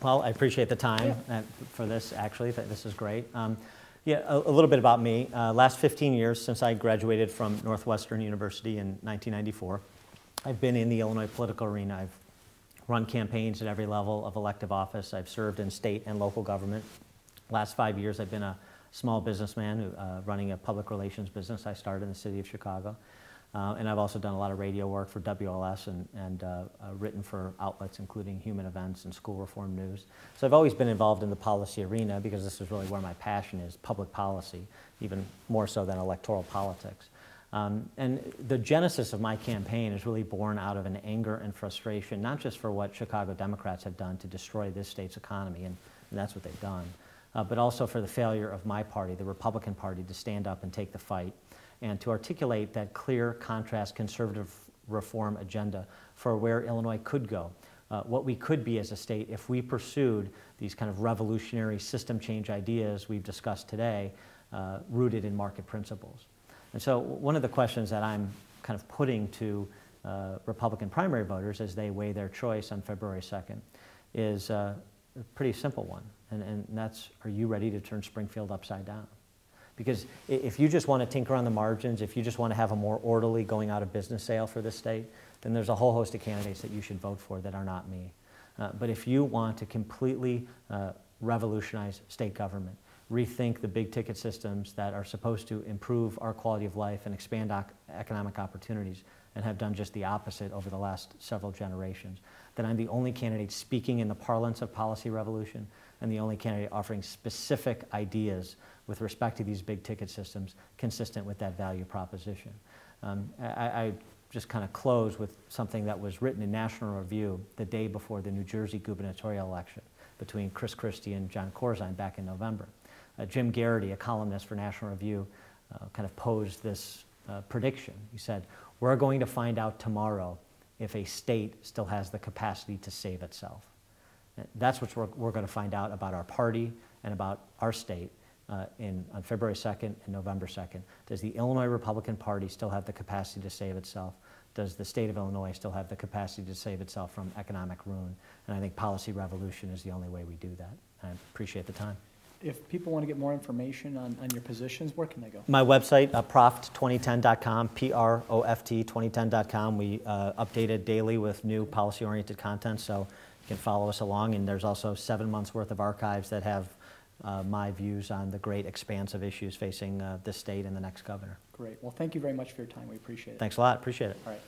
Well, I appreciate the time for this, actually. This is great. Yeah, a little bit about me. Last 15 years since I graduated from Northwestern University in 1994, I've been in the Illinois political arena. I've run campaigns at every level of elective office. I've served in state and local government. Last 5 years, I've been a small businessman running a public relations business I started in the city of Chicago. And I've also done a lot of radio work for WLS and written for outlets including Human Events and School Reform News. So I've always been involved in the policy arena because this is really where my passion is, public policy, even more so than electoral politics. And the genesis of my campaign is really born out of an anger and frustration, not just for what Chicago Democrats have done to destroy this state's economy, and that's what they've done, but also for the failure of my party, the Republican Party, to stand up and take the fight and to articulate that clear, contrast, conservative reform agenda for where Illinois could go, what we could be as a state if we pursued these kind of revolutionary system change ideas we've discussed today, rooted in market principles. And so one of the questions that I'm kind of putting to Republican primary voters as they weigh their choice on February 2nd is a pretty simple one, and that's, are you ready to turn Springfield upside down? Because if you just want to tinker on the margins, if you just want to have a more orderly going out of business sale for this state, then there's a whole host of candidates that you should vote for that are not me. But if you want to completely revolutionize state government, rethink the big ticket systems that are supposed to improve our quality of life and expand economic opportunities and have done just the opposite over the last several generations, then I'm the only candidate speaking in the parlance of policy revolution and the only candidate offering specific ideas with respect to these big ticket systems consistent with that value proposition. I just kind of close with something that was written in National Review the day before the New Jersey gubernatorial election between Chris Christie and John Corzine back in November. Jim Garrity, a columnist for National Review, kind of posed this prediction. He said, we're going to find out tomorrow if a state still has the capacity to save itself. That's what we're going to find out about our party and about our state on February 2nd and November 2nd. Does the Illinois Republican Party still have the capacity to save itself? Does the state of Illinois still have the capacity to save itself from economic ruin? And I think policy revolution is the only way we do that. I appreciate the time. If people want to get more information on your positions, where can they go? My website, proft2010.com, P-R-O-F-T 2010.com. We update it daily with new policy-oriented content, so you can follow us along. And there's also 7 months worth of archives that have my views on the great expanse of issues facing this state and the next governor. Great. Well, thank you very much for your time. We appreciate it. Thanks a lot. Appreciate it. All right.